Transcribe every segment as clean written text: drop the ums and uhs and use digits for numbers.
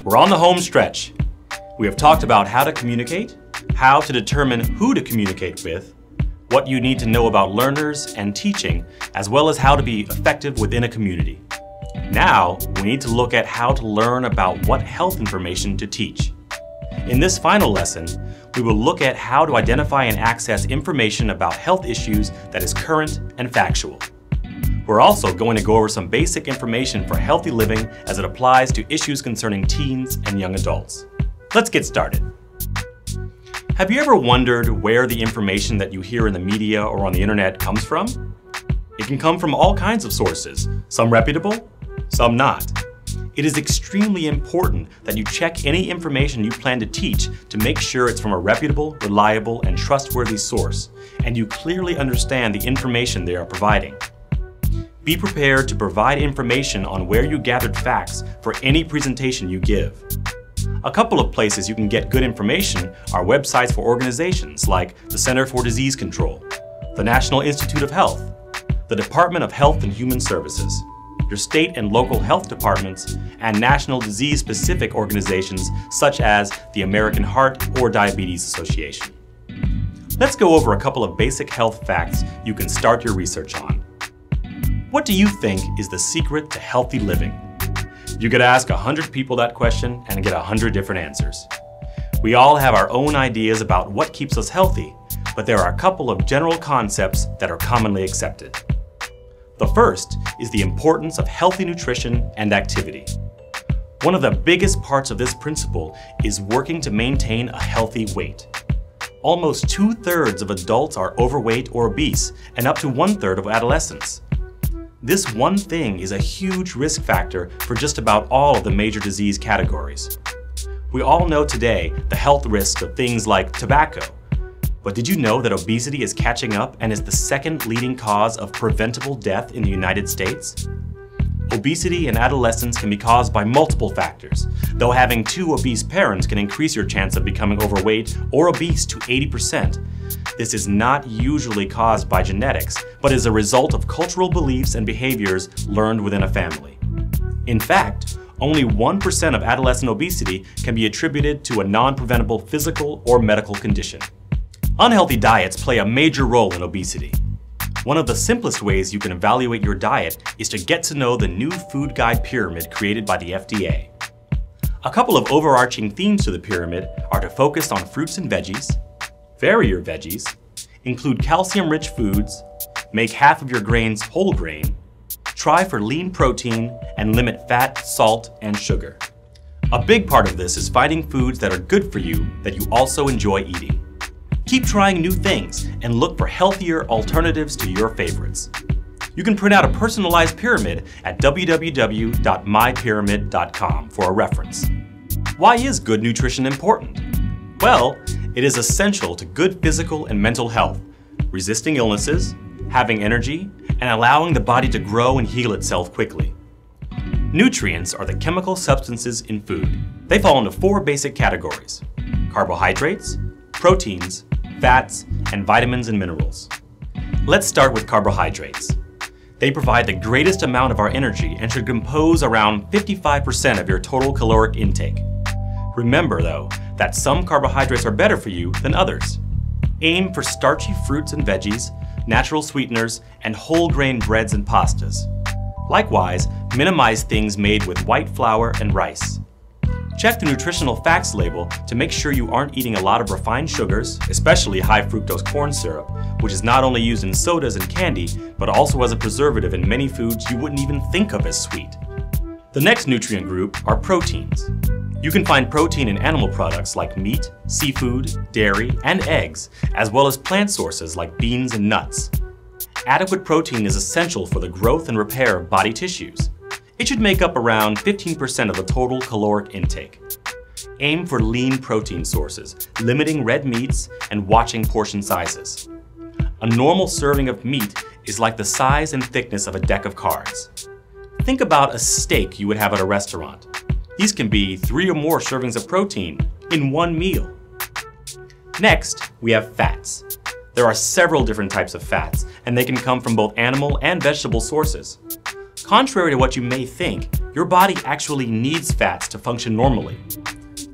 We're on the home stretch. We have talked about how to communicate, how to determine who to communicate with, what you need to know about learners and teaching, as well as how to be effective within a community. Now, we need to look at how to learn about what health information to teach. In this final lesson, we will look at how to identify and access information about health issues that is current and factual. We're also going to go over some basic information for healthy living as it applies to issues concerning teens and young adults. Let's get started. Have you ever wondered where the information that you hear in the media or on the internet comes from? It can come from all kinds of sources, some reputable, some not. It is extremely important that you check any information you plan to teach to make sure it's from a reputable, reliable, and trustworthy source, and you clearly understand the information they are providing. Be prepared to provide information on where you gathered facts for any presentation you give. A couple of places you can get good information are websites for organizations like the Center for Disease Control, the National Institute of Health, the Department of Health and Human Services, your state and local health departments, and national disease-specific organizations such as the American Heart or Diabetes Association. Let's go over a couple of basic health facts you can start your research on. What do you think is the secret to healthy living? You could ask 100 people that question and get 100 different answers. We all have our own ideas about what keeps us healthy, but there are a couple of general concepts that are commonly accepted. The first is the importance of healthy nutrition and activity. One of the biggest parts of this principle is working to maintain a healthy weight. Almost 2/3 of adults are overweight or obese, and up to 1/3 of adolescents. This one thing is a huge risk factor for just about all of the major disease categories. We all know today the health risks of things like tobacco. But did you know that obesity is catching up and is the second leading cause of preventable death in the United States? Obesity in adolescents can be caused by multiple factors, though having 2 obese parents can increase your chance of becoming overweight or obese to 80%. This is not usually caused by genetics, but is a result of cultural beliefs and behaviors learned within a family. In fact, only 1% of adolescent obesity can be attributed to a non-preventable physical or medical condition. Unhealthy diets play a major role in obesity. One of the simplest ways you can evaluate your diet is to get to know the new food guide pyramid created by the FDA. A couple of overarching themes to the pyramid are to focus on fruits and veggies, vary your veggies, include calcium-rich foods, make half of your grains whole grain, try for lean protein, and limit fat, salt, and sugar. A big part of this is finding foods that are good for you that you also enjoy eating. Keep trying new things and look for healthier alternatives to your favorites. You can print out a personalized pyramid at www.mypyramid.com for a reference. Why is good nutrition important? Well, it is essential to good physical and mental health, resisting illnesses, having energy, and allowing the body to grow and heal itself quickly. Nutrients are the chemical substances in food. They fall into 4 basic categories: carbohydrates, proteins, fats, and vitamins and minerals. Let's start with carbohydrates. They provide the greatest amount of our energy and should compose around 55% of your total caloric intake. Remember, though, that some carbohydrates are better for you than others. Aim for starchy fruits and veggies, natural sweeteners, and whole grain breads and pastas. Likewise, minimize things made with white flour and rice. Check the nutritional facts label to make sure you aren't eating a lot of refined sugars, especially high fructose corn syrup, which is not only used in sodas and candy, but also as a preservative in many foods you wouldn't even think of as sweet. The next nutrient group are proteins. You can find protein in animal products like meat, seafood, dairy, and eggs, as well as plant sources like beans and nuts. Adequate protein is essential for the growth and repair of body tissues. It should make up around 15% of the total caloric intake. Aim for lean protein sources, limiting red meats and watching portion sizes. A normal serving of meat is like the size and thickness of a deck of cards. Think about a steak you would have at a restaurant. These can be 3 or more servings of protein in one meal. Next, we have fats. There are several different types of fats, and they can come from both animal and vegetable sources. Contrary to what you may think, your body actually needs fats to function normally.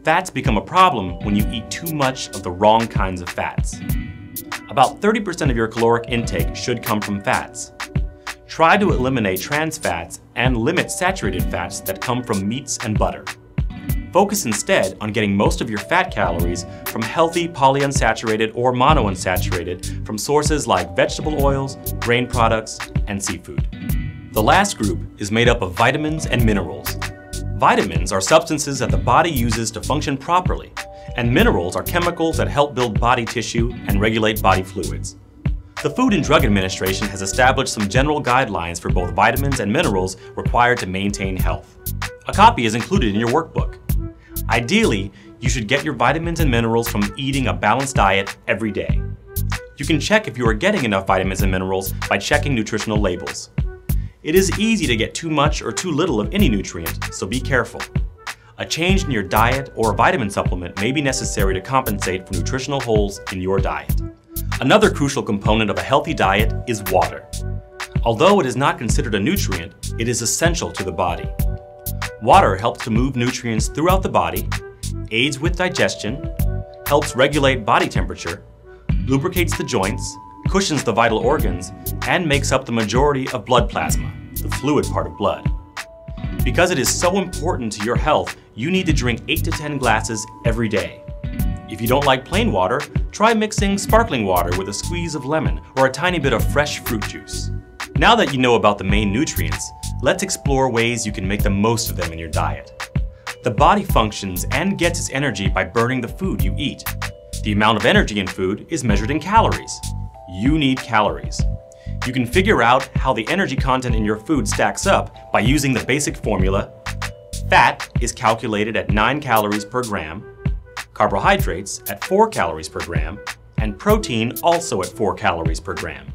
Fats become a problem when you eat too much of the wrong kinds of fats. About 30% of your caloric intake should come from fats. Try to eliminate trans fats and limit saturated fats that come from meats and butter. Focus instead on getting most of your fat calories from healthy polyunsaturated or monounsaturated from sources like vegetable oils, grain products, and seafood. The last group is made up of vitamins and minerals. Vitamins are substances that the body uses to function properly, and minerals are chemicals that help build body tissue and regulate body fluids. The Food and Drug Administration has established some general guidelines for both vitamins and minerals required to maintain health. A copy is included in your workbook. Ideally, you should get your vitamins and minerals from eating a balanced diet every day. You can check if you are getting enough vitamins and minerals by checking nutritional labels. It is easy to get too much or too little of any nutrient, so be careful. A change in your diet or a vitamin supplement may be necessary to compensate for nutritional holes in your diet. Another crucial component of a healthy diet is water. Although it is not considered a nutrient, it is essential to the body. Water helps to move nutrients throughout the body, aids with digestion, helps regulate body temperature, lubricates the joints, cushions the vital organs, and makes up the majority of blood plasma, the fluid part of blood. Because it is so important to your health, you need to drink 8 to 10 glasses every day. If you don't like plain water, try mixing sparkling water with a squeeze of lemon or a tiny bit of fresh fruit juice. Now that you know about the main nutrients, let's explore ways you can make the most of them in your diet. The body functions and gets its energy by burning the food you eat. The amount of energy in food is measured in calories. You need calories. You can figure out how the energy content in your food stacks up by using the basic formula. Fat is calculated at 9 calories per gram, carbohydrates at 4 calories per gram, and protein also at 4 calories per gram.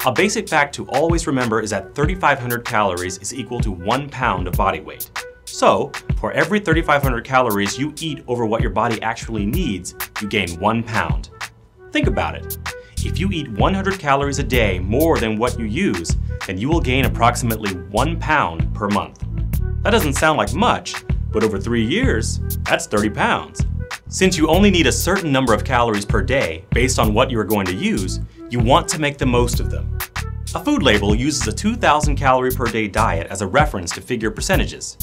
A basic fact to always remember is that 3,500 calories is equal to 1 pound of body weight. So, for every 3,500 calories you eat over what your body actually needs, you gain 1 pound. Think about it. If you eat 100 calories a day more than what you use, then you will gain approximately 1 pound per month. That doesn't sound like much, but over 3 years, that's 30 pounds. Since you only need a certain number of calories per day based on what you are going to use, you want to make the most of them. A food label uses a 2,000 calorie per day diet as a reference to figure percentages.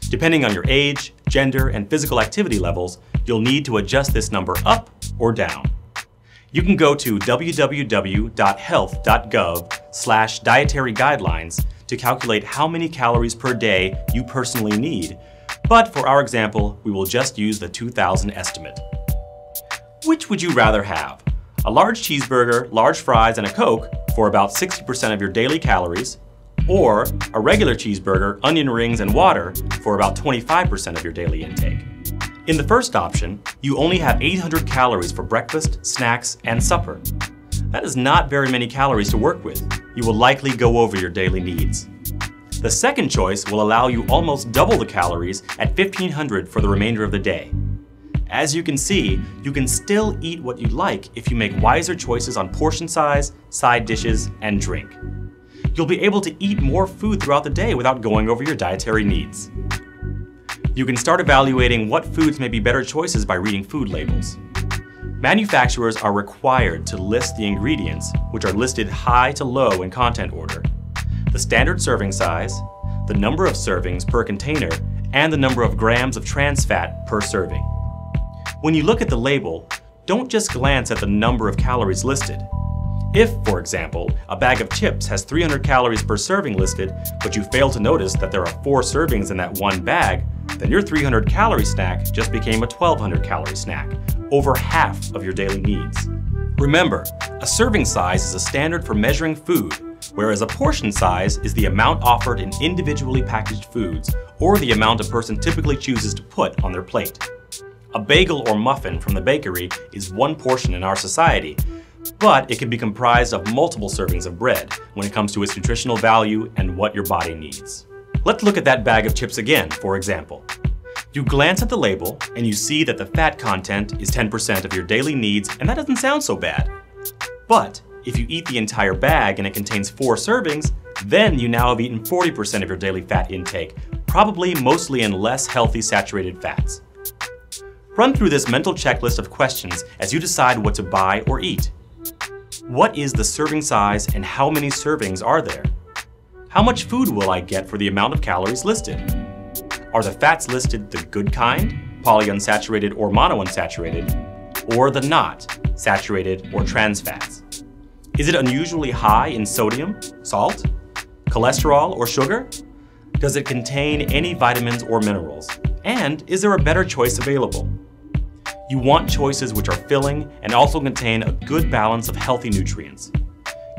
Depending on your age, gender, and physical activity levels, you'll need to adjust this number up or down. You can go to www.health.gov/dietary guidelines to calculate how many calories per day you personally need, but for our example, we will just use the 2,000 estimate. Which would you rather have? A large cheeseburger, large fries, and a Coke for about 60% of your daily calories, or a regular cheeseburger, onion rings, and water for about 25% of your daily intake. In the first option, you only have 800 calories for breakfast, snacks, and supper. That is not very many calories to work with. You will likely go over your daily needs. The second choice will allow you almost double the calories at 1,500 for the remainder of the day. As you can see, you can still eat what you like if you make wiser choices on portion size, side dishes, and drink. You'll be able to eat more food throughout the day without going over your dietary needs. You can start evaluating what foods may be better choices by reading food labels. Manufacturers are required to list the ingredients, which are listed high to low in content order, the standard serving size, the number of servings per container, and the number of grams of trans fat per serving. When you look at the label, don't just glance at the number of calories listed. If, for example, a bag of chips has 300 calories per serving listed, but you fail to notice that there are 4 servings in that one bag, then your 300 calorie snack just became a 1,200 calorie snack, over half of your daily needs. Remember, a serving size is a standard for measuring food, whereas a portion size is the amount offered in individually packaged foods, or the amount a person typically chooses to put on their plate. A bagel or muffin from the bakery is 1 portion in our society, but it can be comprised of multiple servings of bread when it comes to its nutritional value and what your body needs. Let's look at that bag of chips again, for example. You glance at the label and you see that the fat content is 10% of your daily needs, and that doesn't sound so bad. But if you eat the entire bag and it contains 4 servings, Then you now have eaten 40% of your daily fat intake, probably mostly in less healthy saturated fats. Run through this mental checklist of questions as you decide what to buy or eat. What is the serving size and how many servings are there? How much food will I get for the amount of calories listed? Are the fats listed the good kind, polyunsaturated or monounsaturated, or the not saturated or trans fats? Is it unusually high in sodium, salt, cholesterol, or sugar? Does it contain any vitamins or minerals? And is there a better choice available? You want choices which are filling and also contain a good balance of healthy nutrients.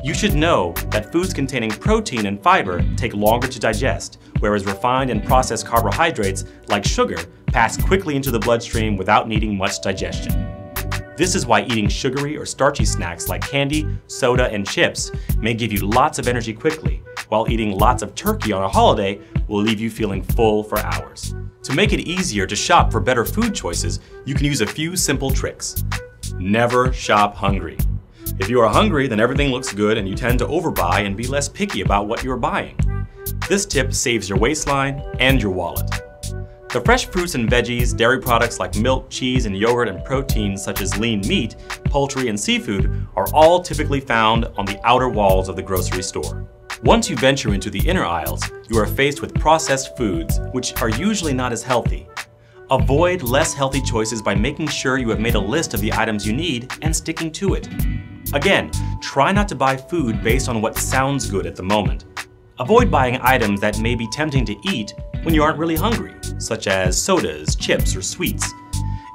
You should know that foods containing protein and fiber take longer to digest, whereas refined and processed carbohydrates, like sugar, pass quickly into the bloodstream without needing much digestion. This is why eating sugary or starchy snacks like candy, soda, and chips may give you lots of energy quickly, while eating lots of turkey on a holiday will leave you feeling full for hours. To make it easier to shop for better food choices, you can use a few simple tricks. Never shop hungry. If you are hungry, then everything looks good and you tend to overbuy and be less picky about what you're buying. This tip saves your waistline and your wallet. The fresh fruits and veggies, dairy products like milk, cheese, and yogurt, and proteins such as lean meat, poultry, and seafood are all typically found on the outer walls of the grocery store. Once you venture into the inner aisles, you are faced with processed foods, which are usually not as healthy. Avoid less healthy choices by making sure you have made a list of the items you need and sticking to it. Again, try not to buy food based on what sounds good at the moment. Avoid buying items that may be tempting to eat when you aren't really hungry, such as sodas, chips, or sweets.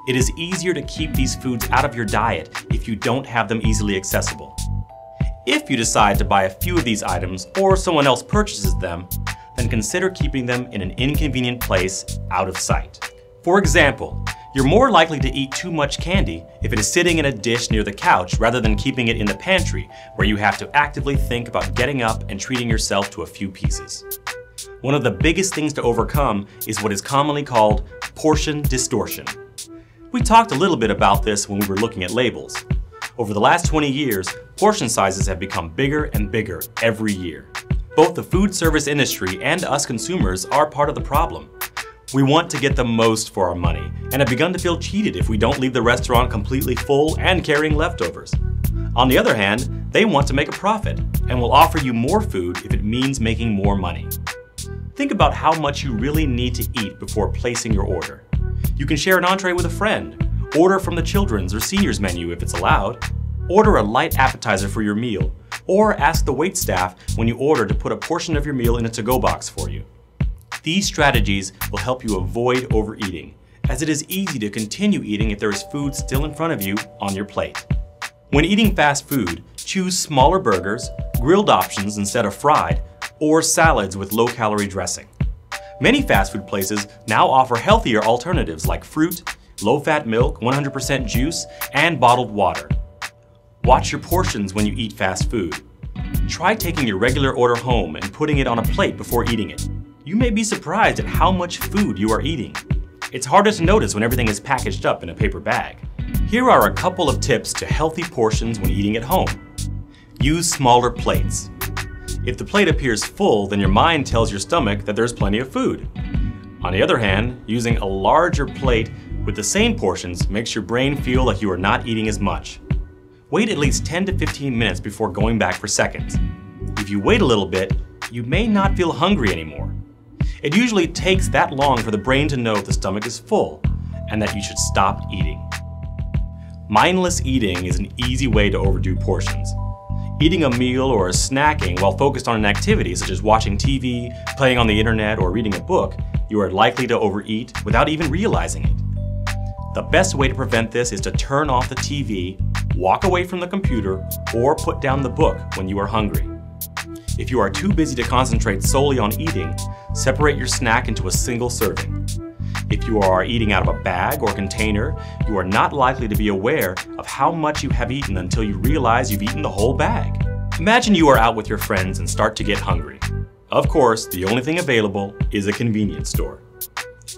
It is easier to keep these foods out of your diet if you don't have them easily accessible. If you decide to buy a few of these items or someone else purchases them, then consider keeping them in an inconvenient place out of sight. For example, you're more likely to eat too much candy if it is sitting in a dish near the couch rather than keeping it in the pantry, where you have to actively think about getting up and treating yourself to a few pieces. One of the biggest things to overcome is what is commonly called portion distortion. We talked a little bit about this when we were looking at labels. Over the last 20 years, portion sizes have become bigger and bigger every year. Both the food service industry and us consumers are part of the problem. We want to get the most for our money and have begun to feel cheated if we don't leave the restaurant completely full and carrying leftovers. On the other hand, they want to make a profit and will offer you more food if it means making more money. Think about how much you really need to eat before placing your order. You can share an entree with a friend, order from the children's or seniors menu if it's allowed, order a light appetizer for your meal, or ask the waitstaff when you order to put a portion of your meal in a to-go box for you. These strategies will help you avoid overeating, as it is easy to continue eating if there is food still in front of you on your plate. When eating fast food, choose smaller burgers, grilled options instead of fried, or salads with low-calorie dressing. Many fast food places now offer healthier alternatives like fruit, low-fat milk, 100% juice, and bottled water. Watch your portions when you eat fast food. Try taking your regular order home and putting it on a plate before eating it. You may be surprised at how much food you are eating. It's harder to notice when everything is packaged up in a paper bag. Here are a couple of tips to healthy portions when eating at home. Use smaller plates. If the plate appears full, then your mind tells your stomach that there's plenty of food. On the other hand, using a larger plate with the same portions makes your brain feel like you are not eating as much. Wait at least 10 to 15 minutes before going back for seconds. If you wait a little bit, you may not feel hungry anymore. It usually takes that long for the brain to know the stomach is full and that you should stop eating. Mindless eating is an easy way to overdo portions. Eating a meal or snacking while focused on an activity such as watching TV, playing on the internet, or reading a book, you are likely to overeat without even realizing it. The best way to prevent this is to turn off the TV, walk away from the computer, or put down the book when you are hungry. If you are too busy to concentrate solely on eating, separate your snack into a single serving. If you are eating out of a bag or container, you are not likely to be aware of how much you have eaten until you realize you've eaten the whole bag. Imagine you are out with your friends and start to get hungry. Of course, the only thing available is a convenience store.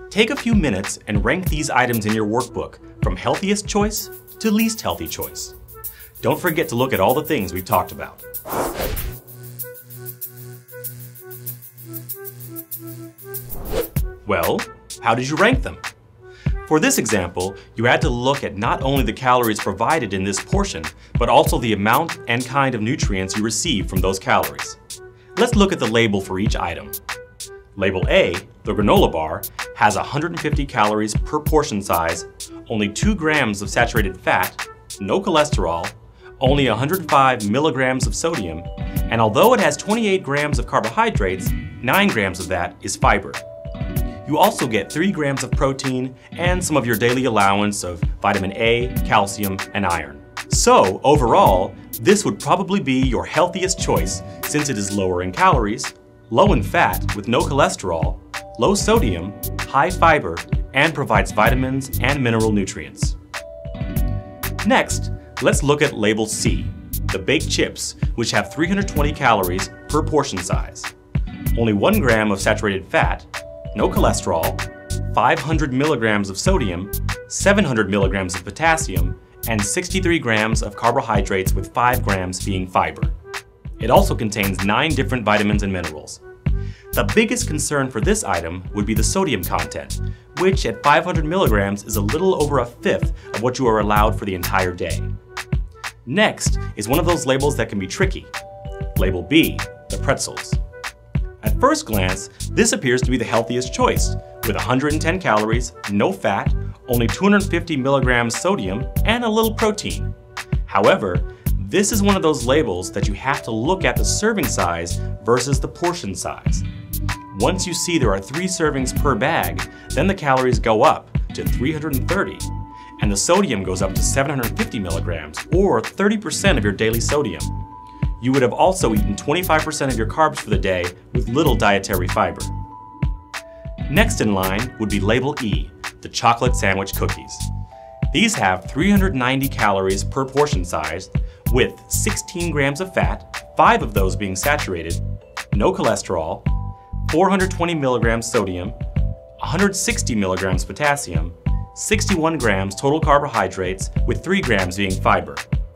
Take a few minutes and rank these items in your workbook from healthiest choice to least healthy choice. Don't forget to look at all the things we've talked about. Well, how did you rank them? For this example, you had to look at not only the calories provided in this portion, but also the amount and kind of nutrients you receive from those calories. Let's look at the label for each item. Label A, the granola bar, has 150 calories per portion size, only 2 grams of saturated fat, no cholesterol, only 105 milligrams of sodium, and although it has 28 grams of carbohydrates, 9 grams of that is fiber. You also get 3 grams of protein and some of your daily allowance of vitamin A, calcium, and iron. So overall, this would probably be your healthiest choice since it is lower in calories, low in fat with no cholesterol, low sodium, high fiber, and provides vitamins and mineral nutrients. Next, let's look at label C, the baked chips, which have 320 calories per portion size. Only 1 gram of saturated fat, no cholesterol, 500 milligrams of sodium, 700 milligrams of potassium, and 63 grams of carbohydrates with 5 grams being fiber. It also contains 9 different vitamins and minerals. The biggest concern for this item would be the sodium content, which at 500 milligrams is a little over a fifth of what you are allowed for the entire day. Next is one of those labels that can be tricky. Label B, the pretzels. At first glance, this appears to be the healthiest choice, with 110 calories, no fat, only 250 milligrams sodium, and a little protein. However, this is one of those labels that you have to look at the serving size versus the portion size. Once you see there are 3 servings per bag, then the calories go up to 330, and the sodium goes up to 750 milligrams, or 30% of your daily sodium. You would have also eaten 25% of your carbs for the day with little dietary fiber. Next in line would be label E, the chocolate sandwich cookies. These have 390 calories per portion size, with 16 grams of fat, 5 of those being saturated, no cholesterol, 420 milligrams sodium, 160 milligrams potassium, 61 grams total carbohydrates, with 3 grams being fiber.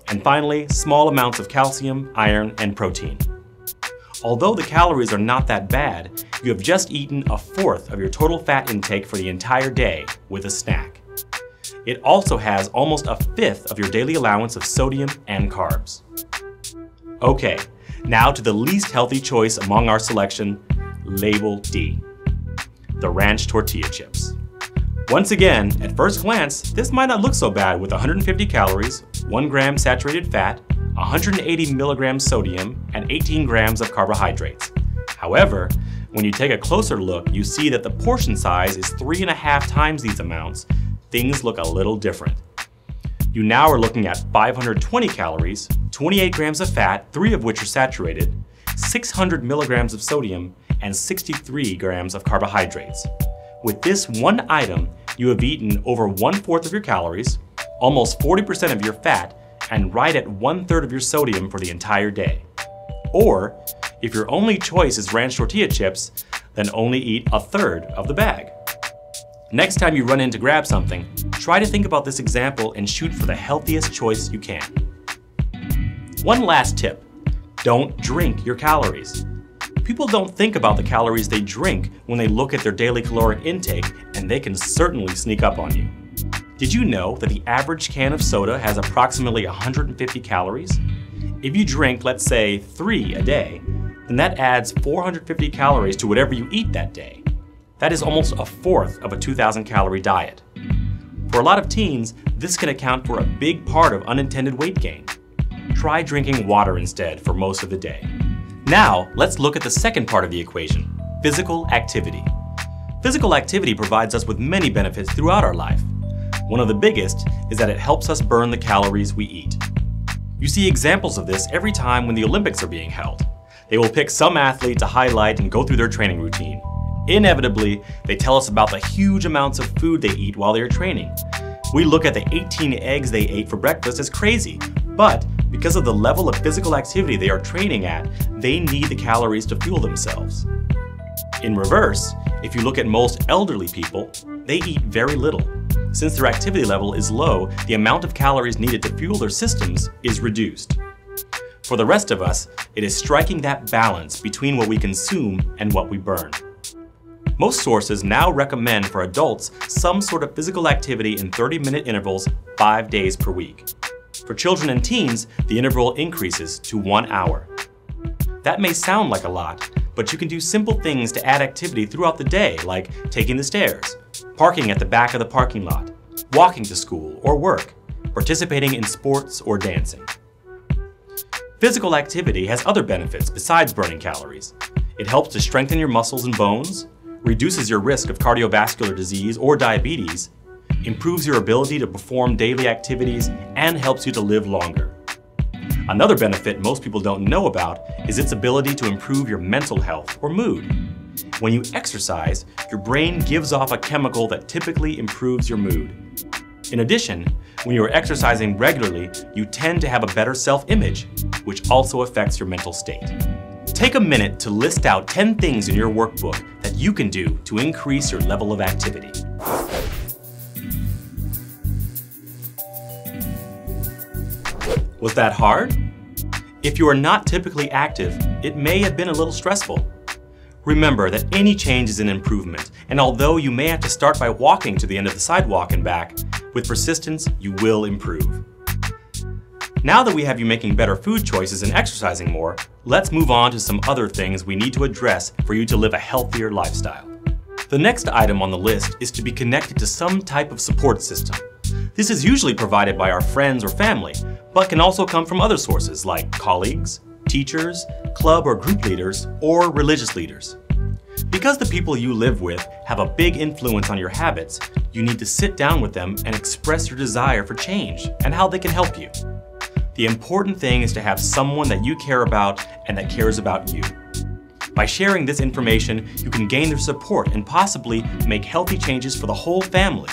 And finally, small amounts of calcium, iron, and protein. Although the calories are not that bad, you have just eaten a fourth of your total fat intake for the entire day with a snack. It also has almost a fifth of your daily allowance of sodium and carbs. Okay, now to the least healthy choice among our selection, label D, the ranch tortilla chips. Once again, at first glance, this might not look so bad with 150 calories, 1 gram saturated fat, 180 milligrams sodium, and 18 grams of carbohydrates. However, when you take a closer look, you see that the portion size is 3.5 times these amounts. Things look a little different. You now are looking at 520 calories, 28 grams of fat, 3 of which are saturated, 600 milligrams of sodium, and 63 grams of carbohydrates. With this one item, you have eaten over 1/4 of your calories, almost 40% of your fat, and right at 1/3 of your sodium for the entire day. Or, if your only choice is ranch tortilla chips, then only eat 1/3 of the bag. Next time you run in to grab something, try to think about this example and shoot for the healthiest choice you can. One last tip, don't drink your calories. People don't think about the calories they drink when they look at their daily caloric intake, and they can certainly sneak up on you. Did you know that the average can of soda has approximately 150 calories? If you drink, let's say, 3 a day, then that adds 450 calories to whatever you eat that day. That is almost a fourth of a 2,000 calorie diet. For a lot of teens, this can account for a big part of unintended weight gain. Try drinking water instead for most of the day. Now, let's look at the second part of the equation, physical activity. Physical activity provides us with many benefits throughout our life. One of the biggest is that it helps us burn the calories we eat. You see examples of this every time when the Olympics are being held. They will pick some athlete to highlight and go through their training routine. Inevitably, they tell us about the huge amounts of food they eat while they're training. We look at the 18 eggs they ate for breakfast as crazy, but because of the level of physical activity they are training at, they need the calories to fuel themselves. In reverse, if you look at most elderly people, they eat very little. Since their activity level is low, the amount of calories needed to fuel their systems is reduced. For the rest of us, it is striking that balance between what we consume and what we burn. Most sources now recommend for adults some sort of physical activity in 30-minute intervals 5 days per week. For children and teens, the interval increases to 1 hour. That may sound like a lot, but you can do simple things to add activity throughout the day, like taking the stairs, parking at the back of the parking lot, walking to school or work, participating in sports or dancing. Physical activity has other benefits besides burning calories. It helps to strengthen your muscles and bones, reduces your risk of cardiovascular disease or diabetes, improves your ability to perform daily activities, and helps you to live longer. Another benefit most people don't know about is its ability to improve your mental health or mood. When you exercise, your brain gives off a chemical that typically improves your mood. In addition, when you are exercising regularly, you tend to have a better self-image, which also affects your mental state. Take a minute to list out 10 things in your workbook that you can do to increase your level of activity. Was that hard? If you are not typically active, it may have been a little stressful. Remember that any change is an improvement, and although you may have to start by walking to the end of the sidewalk and back, with persistence, you will improve. Now that we have you making better food choices and exercising more, let's move on to some other things we need to address for you to live a healthier lifestyle. The next item on the list is to be connected to some type of support system. This is usually provided by our friends or family, but can also come from other sources like colleagues, teachers, club or group leaders, or religious leaders. Because the people you live with have a big influence on your habits, you need to sit down with them and express your desire for change and how they can help you. The important thing is to have someone that you care about and that cares about you. By sharing this information, you can gain their support and possibly make healthy changes for the whole family.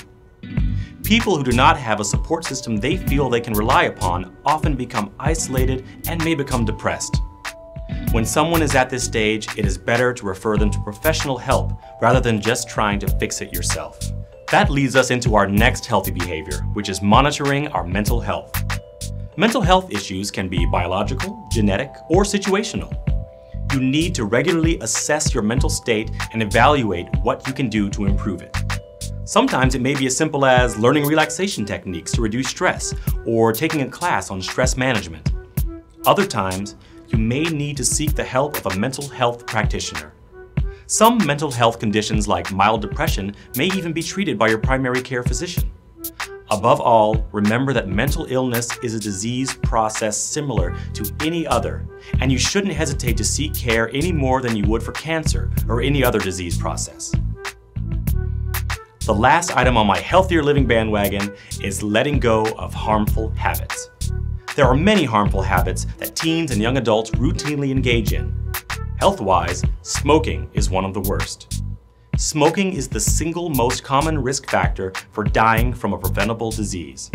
People who do not have a support system they feel they can rely upon often become isolated and may become depressed. When someone is at this stage, it is better to refer them to professional help rather than just trying to fix it yourself. That leads us into our next healthy behavior, which is monitoring our mental health. Mental health issues can be biological, genetic, or situational. You need to regularly assess your mental state and evaluate what you can do to improve it. Sometimes it may be as simple as learning relaxation techniques to reduce stress or taking a class on stress management. Other times, you may need to seek the help of a mental health practitioner. Some mental health conditions like mild depression may even be treated by your primary care physician. Above all, remember that mental illness is a disease process similar to any other, and you shouldn't hesitate to seek care any more than you would for cancer or any other disease process. The last item on my healthier living bandwagon is letting go of harmful habits. There are many harmful habits that teens and young adults routinely engage in. Health-wise, smoking is one of the worst. Smoking is the single most common risk factor for dying from a preventable disease.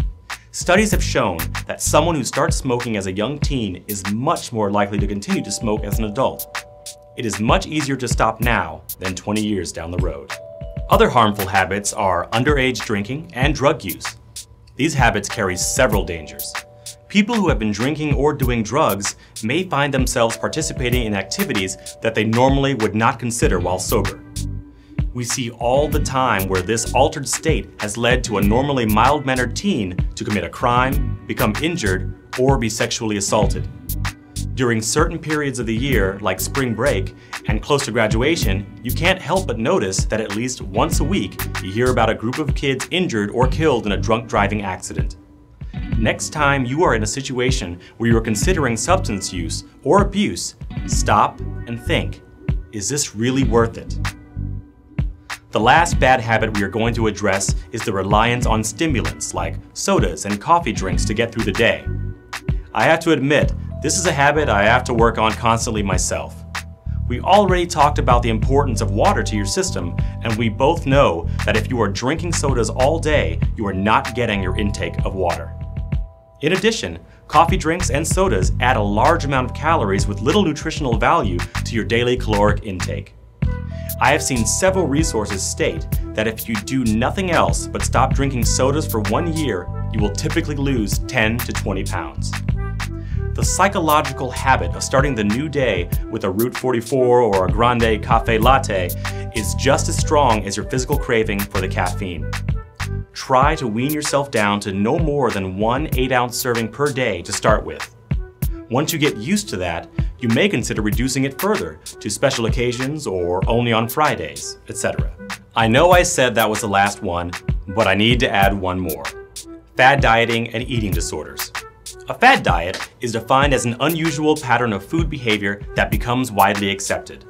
Studies have shown that someone who starts smoking as a young teen is much more likely to continue to smoke as an adult. It is much easier to stop now than 20 years down the road. Other harmful habits are underage drinking and drug use. These habits carry several dangers. People who have been drinking or doing drugs may find themselves participating in activities that they normally would not consider while sober. We see all the time where this altered state has led to a normally mild-mannered teen to commit a crime, become injured, or be sexually assaulted. During certain periods of the year, like spring break and close to graduation, you can't help but notice that at least once a week you hear about a group of kids injured or killed in a drunk driving accident. Next time you are in a situation where you are considering substance use or abuse, stop and think, is this really worth it? The last bad habit we are going to address is the reliance on stimulants like sodas and coffee drinks to get through the day. I have to admit, this is a habit I have to work on constantly myself. We already talked about the importance of water to your system, and we both know that if you are drinking sodas all day, you are not getting your intake of water. In addition, coffee drinks and sodas add a large amount of calories with little nutritional value to your daily caloric intake. I have seen several resources state that if you do nothing else but stop drinking sodas for 1 year, you will typically lose 10 to 20 pounds. The psychological habit of starting the new day with a Route 44 or a Grande Cafe Latte is just as strong as your physical craving for the caffeine. Try to wean yourself down to no more than 1 8-ounce serving per day to start with. Once you get used to that, you may consider reducing it further to special occasions or only on Fridays, etc. I know I said that was the last one, but I need to add one more. Fad dieting and eating disorders. A fad diet is defined as an unusual pattern of food behavior that becomes widely accepted.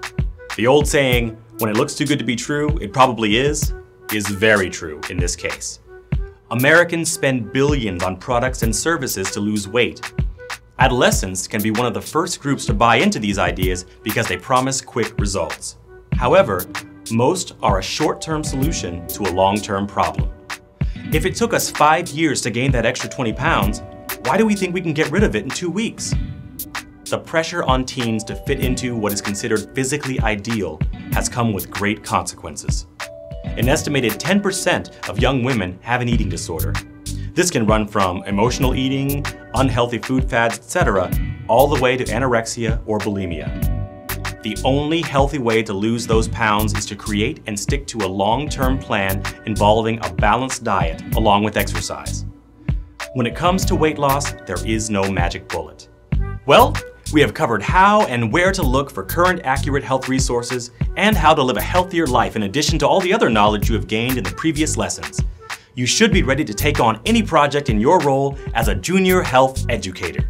The old saying, when it looks too good to be true, it probably is very true in this case. Americans spend billions on products and services to lose weight. Adolescents can be one of the first groups to buy into these ideas because they promise quick results. However, most are a short-term solution to a long-term problem. If it took us 5 years to gain that extra 20 pounds, why do we think we can get rid of it in 2 weeks? The pressure on teens to fit into what is considered physically ideal has come with great consequences. An estimated 10% of young women have an eating disorder. This can run from emotional eating, unhealthy food fads, etc., all the way to anorexia or bulimia. The only healthy way to lose those pounds is to create and stick to a long-term plan involving a balanced diet along with exercise. When it comes to weight loss, there is no magic bullet. Well, we have covered how and where to look for current accurate health resources and how to live a healthier life in addition to all the other knowledge you have gained in the previous lessons. You should be ready to take on any project in your role as a junior health educator.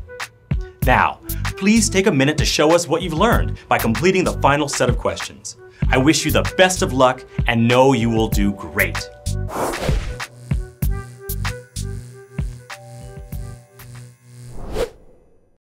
Now, please take a minute to show us what you've learned by completing the final set of questions. I wish you the best of luck and know you will do great.